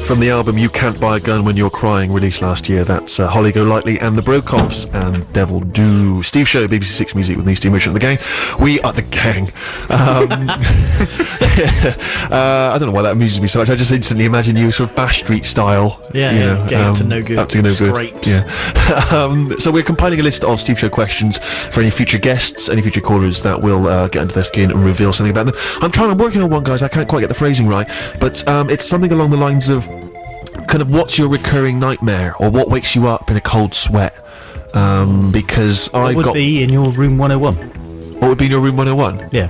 from the album You Can't Buy a Gun When You're Crying, released last year. That's Holly Golightly and the Brokoffs and Devil Do. Steve Show, BBC Six Music with me, Steve Mitchell and the gang. We are the gang. I don't know why that amuses me so much. I just instantly imagine you sort of Bash Street style. Getting up to no good. Up to no Scrapes. good. Yeah. So we're compiling a list of Steve Show questions for any future guests, any future callers that will get into their skin and reveal something about them. I'm working on one, guys. I can't quite get the phrasing right, but it's something along the lines of kind of what's your recurring nightmare, or what wakes you up in a cold sweat, because What would be in your room 101? What would be in your room 101? Yeah.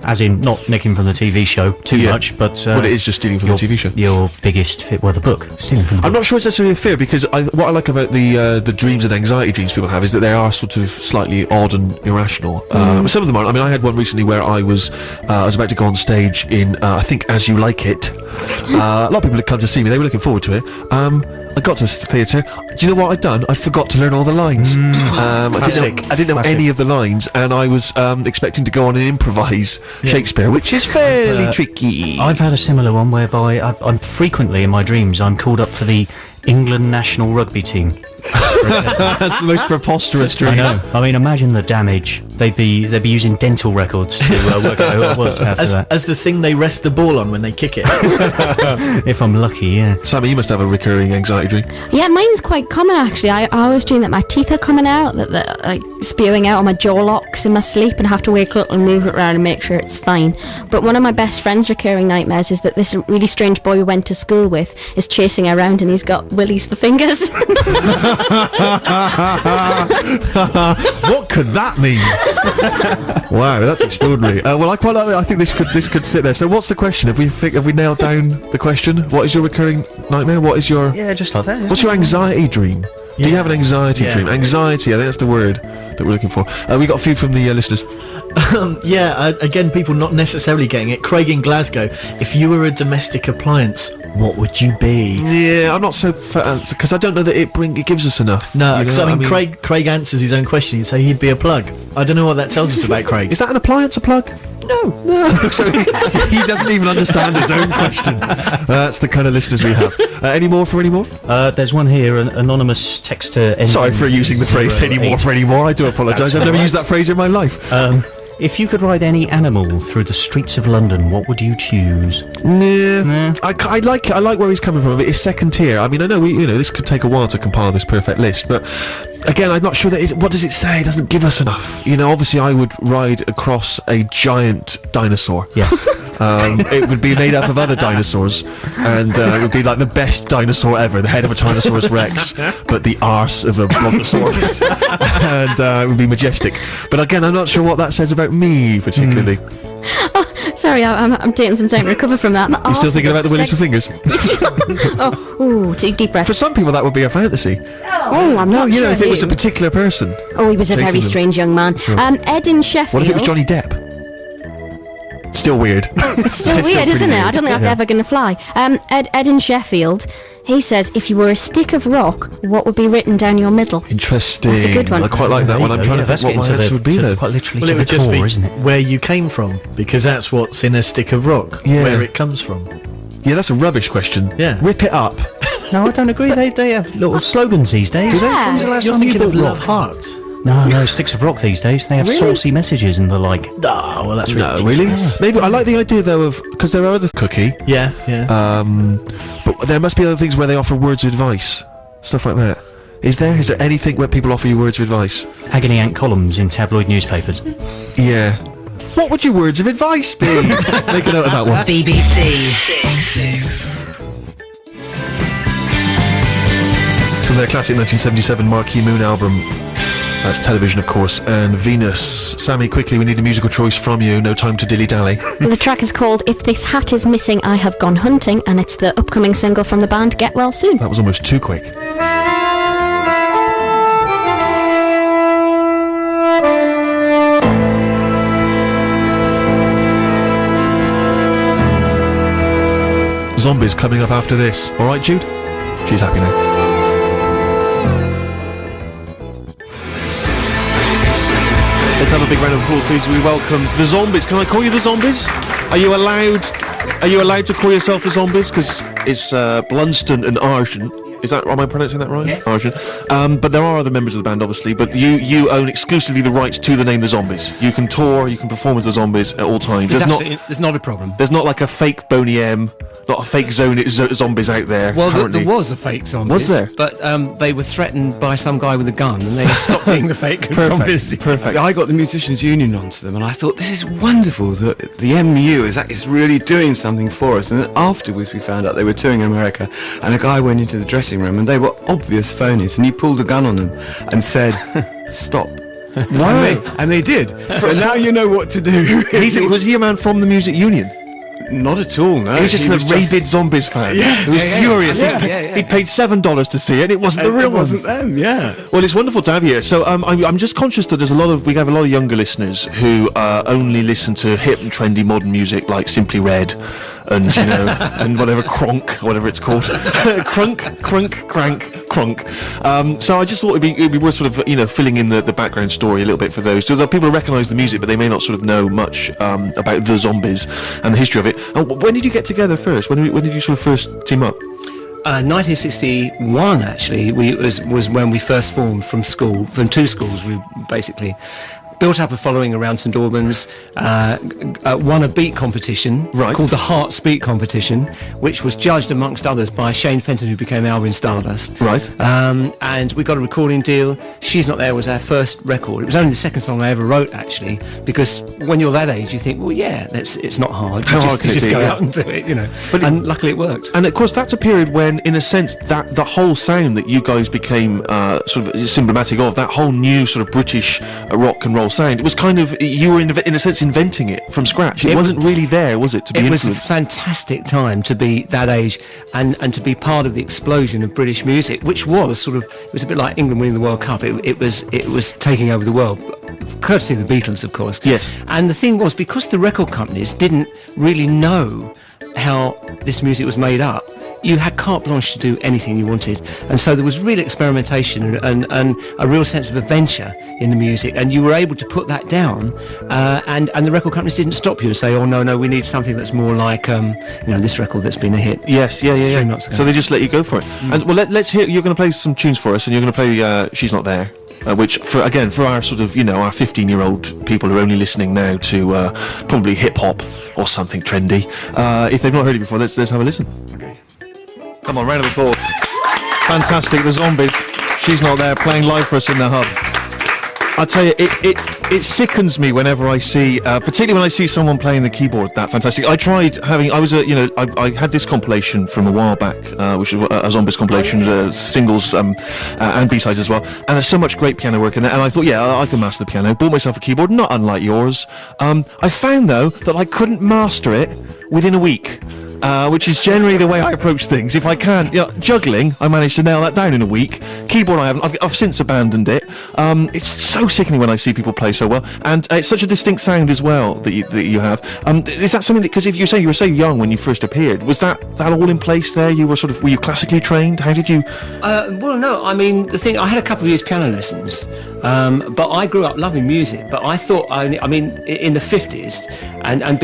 As in, not nicking from the TV show too much, but... well, it is just stealing from the TV show. Your biggest the book. Stealing from the book. I'm not sure it's necessarily a fear, because what I like about the dreams and anxiety dreams people have is that they are sort of slightly odd and irrational. Some of them aren't. I mean, I had one recently where I was about to go on stage in, I think, As You Like It. A lot of people had come to see me. They were looking forward to it. I got to the theatre. Do you know what I'd done? I forgot to learn all the lines. I didn't know any of the lines, and I was expecting to go on and improvise Shakespeare, which is fairly tricky. I've had a similar one whereby I'm frequently in my dreams I'm called up for the England national rugby team. That's the most preposterous dream. I know. I mean, imagine the damage. They'd be using dental records to work out who it was after that. As the thing they rest the ball on when they kick it. If I'm lucky, yeah. Sammy, you must have a recurring anxiety dream. Yeah, mine's quite common actually. I always dream that my teeth are coming out, that they're like spewing out on my jaw locks in my sleep, and have to wake up and move it around and make sure it's fine. But one of my best friend's recurring nightmares is that this really strange boy we went to school with is chasing her around and he's got willies for fingers. What could that mean? Wow, that's extraordinary. Well, I quite like that. I think this could sit there. So, what's the question? Have we nailed down the question? What is your recurring nightmare? What is your just like that? Yeah. What's your anxiety dream? Do you have an anxiety dream? Anxiety, I think that's the word that we're looking for. We got a few from the listeners. Again, people not necessarily getting it. Craig in Glasgow, if you were a domestic appliance, what would you be? Yeah, I'm not so because I don't know that it gives us enough. No, because I mean, Craig answers his own question. He'd say he'd be a plug. I don't know what that tells us about Craig. Is that an appliance, a plug? No. So he doesn't even understand his own question. That's the kind of listeners we have. Any more? There's one here, an anonymous texter. Sorry for using the phrase "any more." I do apologise. I've never used that phrase in my life. If you could ride any animal through the streets of London, what would you choose? Nah. I like where he's coming from. It's second tier. I mean, I know this could take a while to compile this perfect list, but again, I'm not sure that what does it say? It doesn't give us enough. Obviously, I would ride across a giant dinosaur. Yeah. It would be made up of other dinosaurs, and it would be like the best dinosaur ever, the head of a Tyrannosaurus Rex, but the arse of a Brontosaurus, and it would be majestic. But again, I'm not sure what that says about me particularly. Sorry, I'm taking some time to recover from that. You're still thinking about the willies for fingers? Deep breath. For some people, that would be a fantasy. Oh, I'm not sure. If it was a particular person. Oh, he was a very strange young man. Sure. Ed in Sheffield. What if it was Johnny Depp? Still weird. It's still weird, isn't it? I don't think that's ever going to fly. Ed in Sheffield, he says, if you were a stick of rock, what would be written down your middle? Interesting. That's a good one. I quite like that one. I'm trying to think what my answer would be, though. Quite literally Well, to it would the just core, be isn't it? where you came from, because that's what's in a stick of rock, where it comes from. Yeah, that's a rubbish question. Yeah. Rip it up. No, I don't agree. They have little slogans these days. Do they? Yeah. When's the last You're time you thinking of bought Love rock? Hearts. No, Sticks of Rock these days. They have saucy messages and the like. Oh, well, that's No, ridiculous. really? Maybe I like the idea though of because there are other cookie. Yeah. But there must be other things where they offer words of advice, stuff like that. Is there anything where people offer you words of advice? Agony aunt columns in tabloid newspapers. Yeah. What would your words of advice be? Make a note of that one. BBC. From their classic 1977 Marquee Moon album. That's Television, of course, and Venus. Sammy, quickly, we need a musical choice from you. No time to dilly-dally. Well, the track is called If This Hat Is Missing, I Have Gone Hunting, and it's the upcoming single from the band Get Well Soon. That was almost too quick. Zombies coming up after this. All right, Jude? She's happy now. Let's have a big round of applause, please. We welcome the Zombies. Can I call you the Zombies? Are you allowed Are you allowed to call yourself the Zombies? Because it's Blunston and Argent. Am I pronouncing that right? Yes. Argent. But there are other members of the band, obviously. But you own exclusively the rights to the name the Zombies. You can tour, you can perform as the Zombies at all times. There's not a problem. There's not like a fake Boney M, not a fake Zombies out there. Well, currently. there was a fake Zombies. Was there? But they were threatened by some guy with a gun, and they stopped being the fake Zombies. Perfect. I got the Musicians Union onto them, and I thought, this is wonderful that the MU is really doing something for us. And then afterwards we found out they were touring in America, and a guy went into the dressing room, and they were obvious phonies, and he pulled a gun on them and said, stop. Why? And they did. So now you know what to do. Was he a man from the Music Union? Not at all, no. He was just a rabid Zombies fan. Yes. He was furious. Yeah. He paid $7 to see it. It wasn't the real It wasn't ones. them, yeah. Well, it's wonderful to have you here. So I'm just conscious that we have a lot of younger listeners who only listen to hip and trendy modern music like Simply Red and and whatever Kronk, whatever it's called, Crunk, Crank, Kronk. So I just thought it'd be worth sort of filling in the background story a little bit for those, so that people recognise the music, but they may not sort of know much about the Zombies and the history of it. When did you get together first? When did you sort of first team up? 1961 actually was when we first formed from two schools. We basically built up a following around St Albans, won a beat competition called the Hearts Beat Competition, which was judged amongst others by Shane Fenton, who became Alvin Stardust. Right. And we got a recording deal. She's Not There was our first record. It was only the second song I ever wrote, actually, because when you're that age you think, well, yeah, it's not hard. You just go out and do it, and luckily it worked. And of course that's a period when, in a sense, that the whole sound that you guys became sort of symptomatic of, that whole new sort of British rock and roll sound, it was kind of, you were in a sense inventing it from scratch. It wasn't really there, was it, to be influenced? It was a fantastic time to be that age and to be part of the explosion of British music, which was sort of, it was a bit like England winning the World Cup. It was taking over the world, courtesy of the Beatles, of course. Yes. And the thing was, because the record companies didn't really know how this music was made up, you had carte blanche to do anything you wanted, and so there was real experimentation and a real sense of adventure in the music, and you were able to put that down, and the record companies didn't stop you and say, oh no, we need something that's more like this record that's been a hit. Yes, yeah. 3 months ago. So they just let you go for it. And well, let's hear. You're going to play some tunes for us, and you're going to play She's Not There. Which, for our sort of, our 15-year-old people who are only listening now to probably hip-hop or something trendy, if they've not heard it before, let's have a listen. Okay. Come on, round of applause. Fantastic, the Zombies. She's Not There, playing live for us in the hub. I tell you, it sickens me whenever I see, particularly when I see someone playing the keyboard that fantastic. I had this compilation from a while back, which was a Zombies compilation, singles and B-sides as well. And there's so much great piano work in it. And I thought, I can master the piano. Bought myself a keyboard, not unlike yours. I found though that I couldn't master it within a week. Which is generally the way I approach things. If I can't, juggling, I managed to nail that down in a week. Keyboard, I haven't. I've since abandoned it. It's so sickening when I see people play so well, and it's such a distinct sound as well that you have. Is that something that, because if you say you were so young when you first appeared, was that all in place there? Were you classically trained? How did you? Well, no. I mean, the thing, I had a couple of years piano lessons, but I grew up loving music. But I thought, in the 50s and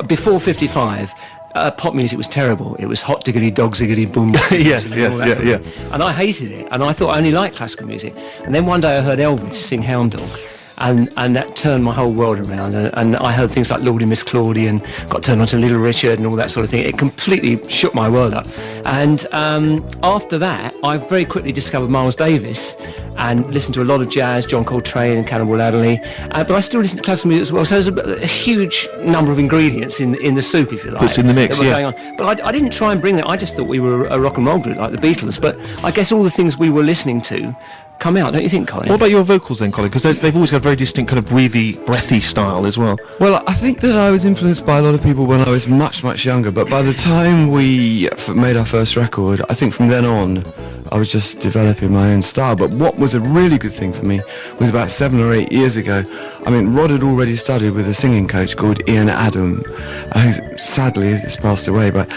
before 55. Pop music was terrible. It was hot diggity, dog ziggity, boom. Yes. And I hated it. And I thought I only liked classical music. And then one day I heard Elvis sing Hound Dog. And that turned my whole world around. And I heard things like Lordy Miss Claudie and got turned on to Little Richard and all that sort of thing. It completely shook my world up. And after that, I very quickly discovered Miles Davis and listened to a lot of jazz, John Coltrane and Cannonball Adderley. But I still listen to classical music as well. So there's a huge number of ingredients in the soup, if you like. That's in the mix, that were going on. But I didn't try and bring that. I just thought we were a rock and roll group like the Beatles. But I guess all the things we were listening to come out, don't you think, Colin? What about your vocals then, Colin? Because they've always got a very distinct kind of breathy style as well. Well, I think that I was influenced by a lot of people when I was much, much younger, but by the time we made our first record, I think from then on, I was just developing my own style. But what was a really good thing for me was about 7 or 8 years ago. I mean, Rod had already studied with a singing coach called Ian Adam, who sadly has passed away, but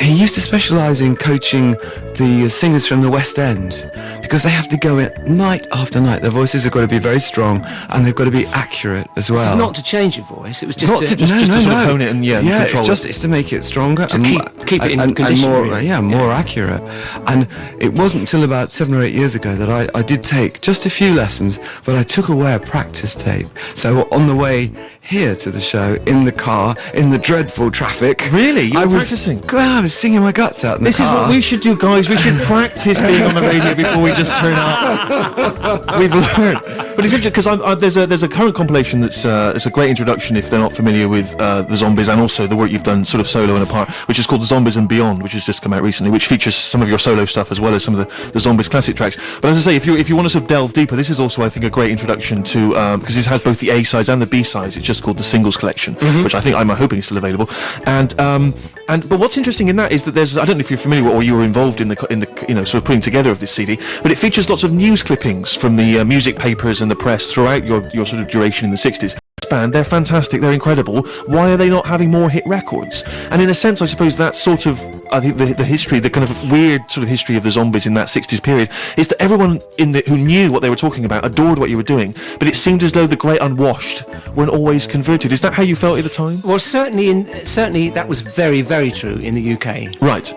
he used to specialise in coaching the singers from the West End, because they have to go in night after night. Their voices have got to be very strong, and they've got to be accurate as well. It's not to change your voice. It was just Not to, to- no, just to no, sort of no. hone it and control it's to make it stronger To and keep it in and condition, more, really. more accurate. And it wasn't until about 7 or 8 years ago that I did take just a few lessons, but I took away a practice tape. So on the way here to the show, in the car, in the dreadful traffic, Really? You were I was practicing? God, I was singing my guts out in This the is car. what we should do, guys. We should practice being on the radio before we just turn up. We've learned. But it's interesting because there's a current compilation that's it's a great introduction if they're not familiar with the Zombies, and also the work you've done sort of solo and apart, which is called The Zombies and Beyond, which has just come out recently, which features some of your solo stuff as well as some of the Zombies classic tracks. But as I say, if you want to sort of delve deeper, this is also, I think, a great introduction to because this has both the A sides and the B sides. It's just called the Singles Collection, which I think I'm hoping is still available. But what's interesting in that is that there's, I don't know if you're familiar with or you were involved in the sort of putting together of this CD, but it features lots of news clippings from the music papers and the press throughout your sort of duration in the 60s. Band, they're fantastic, they're incredible. Why are they not having more hit records? And in a sense, I suppose that's sort of, I think the history, the kind of weird sort of history of the Zombies in that 60s period is that everyone who knew what they were talking about adored what you were doing, but it seemed as though the great unwashed weren't always converted. Is that how you felt at the time? well, certainly that was very, very true in the UK. Right.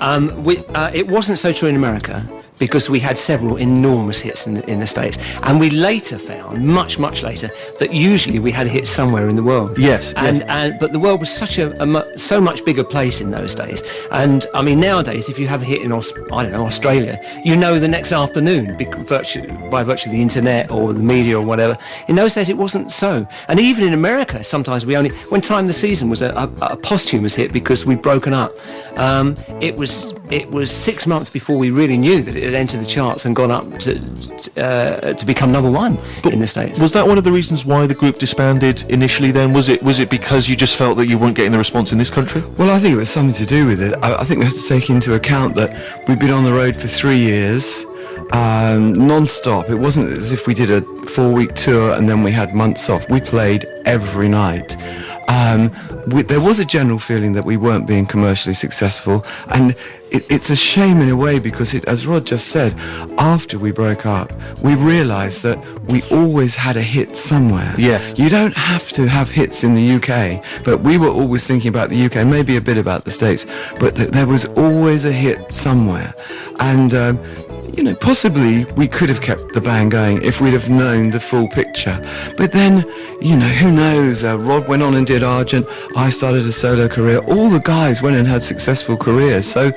It wasn't so true in America, because we had several enormous hits in the States, and we later found, much later, that usually we had hits somewhere in the world. Yes, but the world was such so much bigger place in those days. And I mean, nowadays, if you have a hit in Australia, you know the next afternoon by virtue of the internet or the media or whatever. In those days, it wasn't so. And even in America, sometimes when Time of the Season was a posthumous hit because we'd broken up, it was 6 months before we really knew that it had entered the charts and gone up to become number one in the States. Was that one of the reasons why the group disbanded initially then? Was it because you just felt that you weren't getting the response in this country? Well, I think it was something to do with it. I think we have to take into account that we'd been on the road for 3 years, non-stop. It wasn't as if we did a 4-week tour and then we had months off. We played every night. There was a general feeling that we weren't being commercially successful, and it's a shame in a way because, as Rod just said, after we broke up, we realised that we always had a hit somewhere. Yes. You don't have to have hits in the UK, but we were always thinking about the UK, maybe a bit about the States, but there was always a hit somewhere. And possibly we could have kept the band going if we'd have known the full picture. But then, who knows? Rod went on and did Argent. I started a solo career. All the guys went and had successful careers. So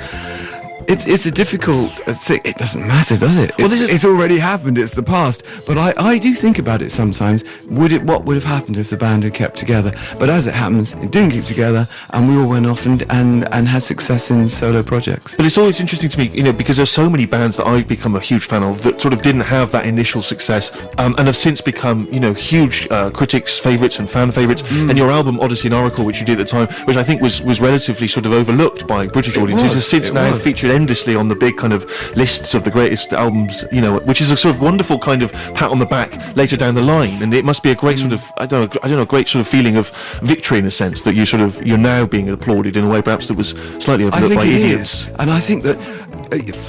it's a difficult thing. It doesn't matter, does it? It's already happened. It's the past. But I do think about it sometimes. What would have happened if the band had kept together? But as it happens, it didn't keep together, and we all went off and had success in solo projects. But it's always interesting to me, because there's so many bands that I've become a huge fan of that sort of didn't have that initial success, and have since become, huge critics' favourites and fan favourites. And your album Odyssey and Oracle, which you did at the time, which I think was relatively sort of overlooked by British audiences, has since now featured endlessly on the big kind of lists of the greatest albums, which is a sort of wonderful kind of pat on the back later down the line. And it must be a great sort of, I don't know, great sort of feeling of victory in a sense that you're now being applauded in a way perhaps that was slightly overlooked by idiots. And I think that,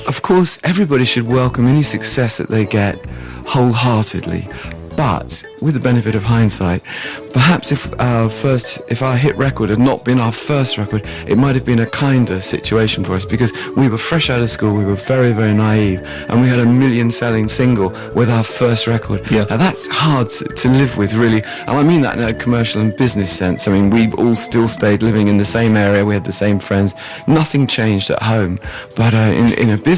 of course, everybody should welcome any success that they get wholeheartedly. But with the benefit of hindsight, perhaps if our hit record had not been our first record, it might have been a kinder situation for us, because we were fresh out of school, we were very, very naive, and we had a 1 million selling single with our first record. Yeah. Now that's hard to live with, really, and I mean that in a commercial and business sense. I mean, we all still stayed living in the same area, we had the same friends, nothing changed at home, but in a business